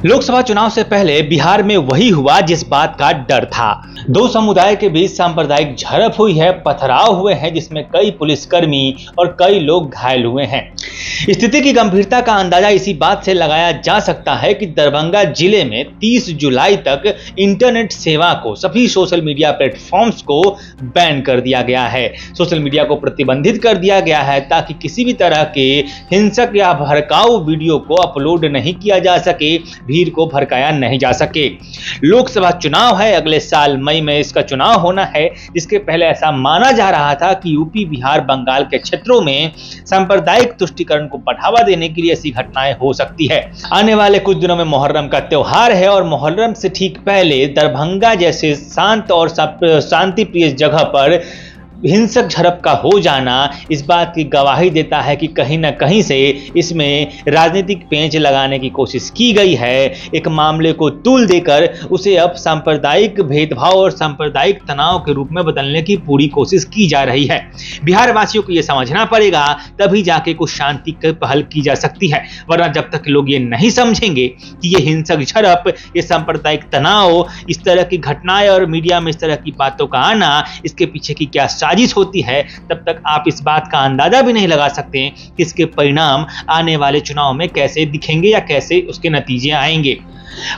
लोकसभा चुनाव से पहले बिहार में वही हुआ जिस बात का डर था। दो समुदाय के बीच सांप्रदायिक झड़प हुई है, पथराव हुए हैं जिसमें कई पुलिसकर्मी और कई लोग घायल हुए हैं। स्थिति की गंभीरता का अंदाजा इसी बात से लगाया जा सकता है कि दरभंगा जिले में 30 जुलाई तक इंटरनेट सेवा को, सभी सोशल मीडिया प्लेटफॉर्म्स को बैन कर दिया गया है। सोशल मीडिया को प्रतिबंधित कर दिया गया है ताकि किसी भी तरह के हिंसक या भड़काऊ वीडियो को अपलोड नहीं किया जा सके, भीड़ को भड़काया नहीं जा सके। लोकसभा चुनाव है, अगले साल मई में इसका चुनाव होना है, जिसके पहले ऐसा माना जा रहा था कि यूपी, बिहार, बंगाल के क्षेत्रों में सांप्रदायिक तुष्टीकरण को बढ़ावा देने के लिए ऐसी घटनाएं हो सकती है। आने वाले कुछ दिनों में मुहर्रम का त्योहार है और मुहर्रम से ठीक पहले दरभंगा जैसे शांत और शांति प्रिय जगह पर हिंसक झड़प का हो जाना इस बात की गवाही देता है कि कहीं ना कहीं से इसमें राजनीतिक पेंच लगाने की कोशिश की गई है। एक मामले को तूल देकर उसे अब सांप्रदायिक भेदभाव और सांप्रदायिक तनाव के रूप में बदलने की पूरी कोशिश की जा रही है। बिहार वासियों को यह समझना पड़ेगा, तभी जाके कुछ शांति की पहल की जा सकती है, वरना जब तक लोग ये नहीं समझेंगे कि ये हिंसक झड़प, ये सांप्रदायिक तनाव, इस तरह की घटनाएं और मीडिया में इस तरह की बातों का आना, इसके पीछे की क्या साजिश होती है, तब तक आप इस बात का अंदाजा भी नहीं लगा सकते कि इसके परिणाम आने वाले चुनाव में कैसे दिखेंगे या कैसे उसके नतीजे आएंगे।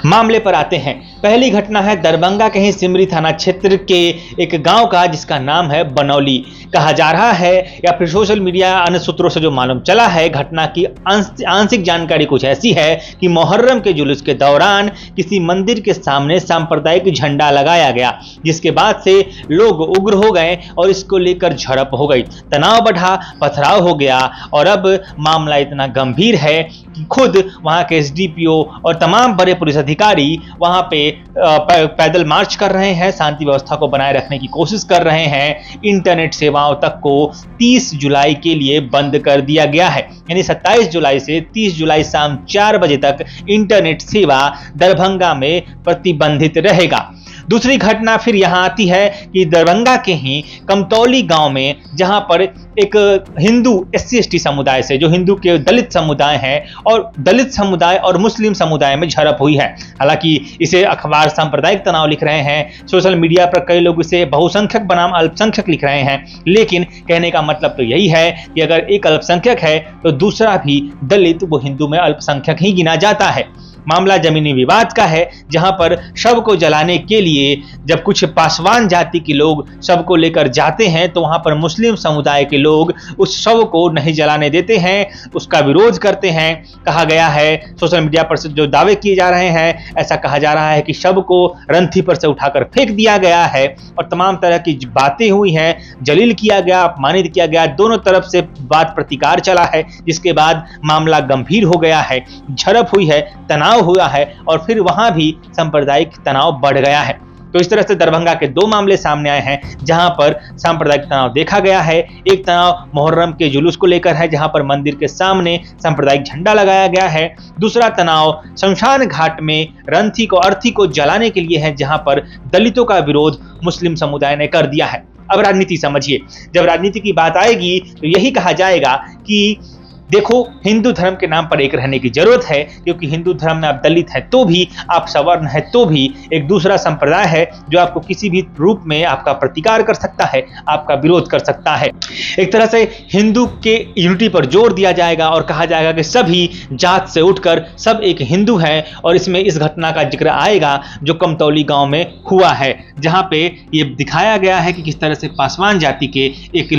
मामले पर आते हैं। पहली घटना है दरभंगा के ही सिमरी थाना क्षेत्र के एक गांव का, जिसका नाम है बनौली। कहा जा रहा है या फिर सोशल मीडिया अन्य सूत्रों से जो मालूम चला है, घटना की आंशिक जानकारी कुछ ऐसी है कि मुहर्रम के जुलूस के दौरान किसी मंदिर के सामने सांप्रदायिक झंडा लगाया गया, जिसके बाद से लोग उग्र हो गए और इसको लेकर झड़प हो गई, तनाव बढ़ा, पथराव हो गया और अब मामला इतना गंभीर है कि खुद वहां के एसडीपीओ और तमाम बड़े पुलिस अधिकारी वहां पे पैदल मार्च कर रहे हैं, शांति व्यवस्था को बनाए रखने की कोशिश कर रहे हैं। इंटरनेट सेवाओं तक को 30 जुलाई के लिए बंद कर दिया गया है, यानी 27 जुलाई से 30 जुलाई शाम 4 बजे तक इंटरनेट सेवा दरभंगा में प्रतिबंधित रहेगा। दूसरी घटना फिर यहां आती है कि दरभंगा के ही कमतौली गांव में, जहां पर एक हिंदू SC/ST समुदाय से, जो हिंदू के दलित समुदाय हैं, और दलित समुदाय और मुस्लिम समुदाय में झड़प हुई है। हालांकि इसे अखबार सांप्रदायिक तनाव लिख रहे हैं, सोशल मीडिया पर कई लोग इसे बहुसंख्यक बनाम अल्पसंख्यक लिख रहे हैं, लेकिन कहने का मतलब तो यही है कि अगर एक अल्पसंख्यक है तो दूसरा भी दलित वो हिंदू में अल्पसंख्यक ही गिना जाता है। मामला जमीनी विवाद का है, जहां पर शव को जलाने के लिए जब कुछ पासवान जाति के लोग शव को लेकर जाते हैं तो वहां पर मुस्लिम समुदाय के लोग उस शव को नहीं जलाने देते हैं, उसका विरोध करते हैं। कहा गया है, सोशल मीडिया पर से जो दावे किए जा रहे हैं, ऐसा कहा जा रहा है कि शव को रंथी पर से उठाकर फेंक दिया गया है और तमाम तरह की बातें हुई हैं, जलील किया गया, अपमानित किया गया, दोनों तरफ से बात प्रतिकार चला है, जिसके बाद मामला गंभीर हो गया है, झड़प हुई है, तनाव हुआ है और फिर वहां भी सांप्रदायिक तनाव बढ़ गया है। तो इस तरह से दरभंगा के दो मामले सामने आए हैं जहां पर सांप्रदायिक तनाव देखा गया है। एक तनाव मुहर्रम के जुलूस को लेकर है, जहां पर मंदिर के सामने सांप्रदायिक झंडा लगाया गया है। दूसरा तनाव शमशान घाट में रंथी को, अर्थी को जलाने के लिए है, जहां पर दलितों का विरोध मुस्लिम समुदाय ने कर दिया है। अब राजनीति समझिए, जब राजनीति की बात आएगी तो यही कहा जाएगा कि देखो, हिंदू धर्म के नाम पर एक रहने की जरूरत है, क्योंकि हिंदू धर्म में आप दलित हैं तो भी, आप सवर्ण हैं तो भी, एक दूसरा संप्रदाय है जो आपको किसी भी रूप में आपका प्रतिकार कर सकता है, आपका विरोध कर सकता है। एक तरह से हिंदू के यूनिटी पर जोर दिया जाएगा और कहा जाएगा कि सभी जात से उठकर सब एक हिंदू हैं। और इसमें इस घटना का जिक्र आएगा जो कमतौली गांव में हुआ है, जहां पे ये दिखाया गया है कि किस तरह से पासवान जाति के एक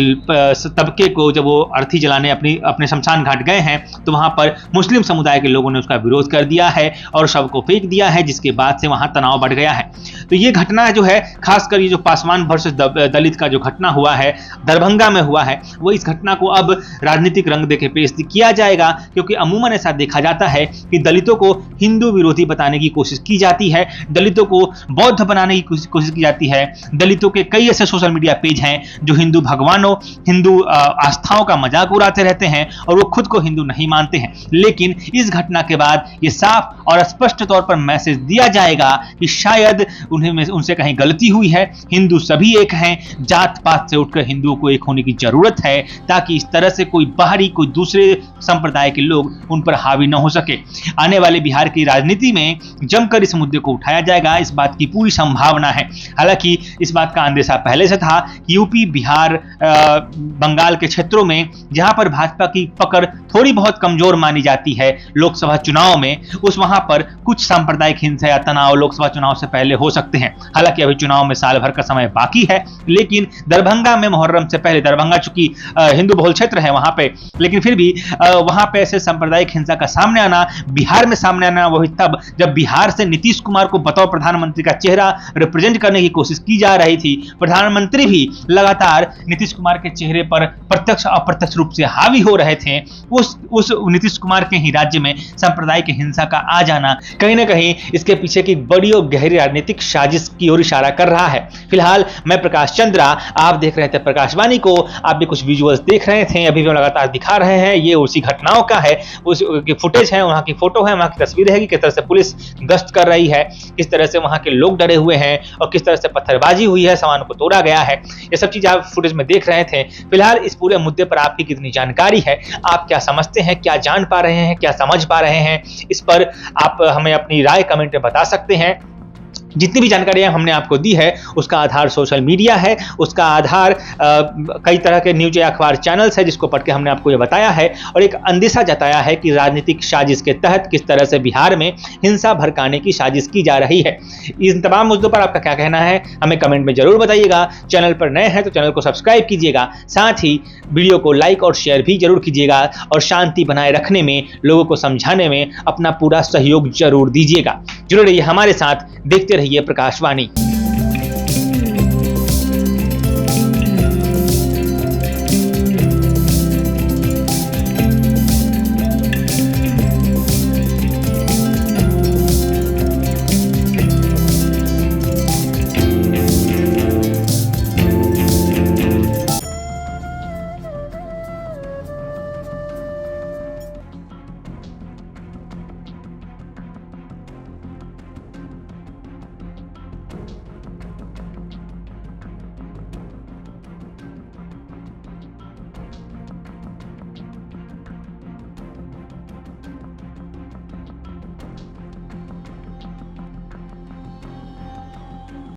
तबके को जब वो अर्थी जलाने अपने शमशान घाट गए हैं तो वहां पर मुस्लिम समुदाय के लोगों ने उसका विरोध कर दिया है और शव को फेंक दिया है, जिसके बाद से वहां तनाव बढ़ गया है। तो ये घटना जो है, खासकर ये जो पासवान वर्सेस दलित का जो घटना हुआ है, दरभंगा में हुआ है, वो इस घटना को अब राजनीतिक रंग देके पेश किया जाएगा, क्योंकि अमूमन ऐसा देखा जाता है कि दलितों को हिंदू विरोधी बताने की कोशिश की जाती है, दलितों को बौद्ध बनाने की कोशिश की जाती है। दलितों के कई ऐसे सोशल मीडिया पेज हैं जो हिंदू भगवानों, हिंदू आस्थाओं का मजाक उड़ाते रहते हैं और वो खुद को हिंदू नहीं मानते हैं। लेकिन इस घटना के बाद ये साफ और स्पष्ट तौर पर मैसेज दिया जाएगा कि शायद उनसे कहीं गलती हुई है, हिंदू सभी एक हैं, जात पात से उठकर हिंदुओं को एक होने की जरूरत है, ताकि इस तरह से कोई बाहरी, कोई दूसरे संप्रदाय के लोग उन पर हावी न हो सके। आने वाले बिहार बिहार की राजनीति में जमकर इस मुद्दे को उठाया जाएगा, इस बात की पूरी संभावना है। हालांकि इस बात का अंदेशा पहले से था कि यूपी, बिहार, बंगाल के क्षेत्रों में जहां पर भाजपा की पकड़ थोड़ी बहुत कमजोर मानी जाती है लोकसभा चुनाव में, वहां पर कुछ सांप्रदायिक हिंसा या तनाव लोकसभा चुनाव से पहले हो सकते हैं। हालांकि अभी चुनाव में साल भर का समय बाकी है, लेकिन दरभंगा में मुहर्रम से पहले, दरभंगा चूंकि हिंदू बहुल क्षेत्र है वहां पे, लेकिन फिर भी वहां पे ऐसे सांप्रदायिक हिंसा का सामने आना, बिहार में सामने आना वही तब जब बिहार से नीतीश कुमार को बतौर प्रधानमंत्री का चेहरा रिप्रेजेंट करने की कोशिश की जा रही थी। प्रधानमंत्री भी लगातार नीतीश कुमार के चेहरे पर प्रत्यक्ष अप्रत्यक्ष रूप से हावी हो रहे थे। उस नीतीश कुमार के ही राज्य में सांप्रदायिक हिंसा का आ जाना कहीं ना कहीं इसके पीछे की बड़ी और गहरी राजनीतिक साजिश की ओर इशारा कर रहा है। फिलहाल मैं प्रकाश चंद्रा, आप देख रहे थे प्रकाशवाणी को। आप भी कुछ विजुअल्स देख रहे थे, अभी भी लगातार दिखा रहे हैं। ये उसी घटनाओं का है, उस फुटेज है, वहां की फोटो है, वहां की तस्वीर है कि किस तरह से पुलिस गश्त कर रही है, किस तरह से वहां के लोग डरे हुए हैं और किस तरह से पत्थरबाजी हुई है, सामान को तोड़ा गया है। ये सब चीज आप फुटेज में देख रहे थे। फिलहाल इस पूरे मुद्दे पर आपकी कितनी जानकारी है, आप क्या समझते हैं, क्या जान पा रहे हैं, क्या समझ पा रहे हैं, इस पर आप हमें अपनी राय कमेंट में बता सकते हैं। जितनी भी जानकारियां हमने आपको दी है उसका आधार सोशल मीडिया है, उसका आधार कई तरह के न्यूज या अखबार चैनल्स है जिसको पढ़ के हमने आपको ये बताया है और एक अंदेशा जताया है कि राजनीतिक साजिश के तहत किस तरह से बिहार में हिंसा भड़काने की साजिश की जा रही है। इन तमाम मुद्दों पर आपका क्या कहना है हमें कमेंट में जरूर बताइएगा। चैनल पर नए हैं तो चैनल को सब्सक्राइब कीजिएगा, साथ ही वीडियो को लाइक और शेयर भी जरूर कीजिएगा और शांति बनाए रखने में, लोगों को समझाने में अपना पूरा सहयोग जरूर दीजिएगा। जुड़े रहिए हमारे साथ, देखते रहिए प्रकाशवाणी।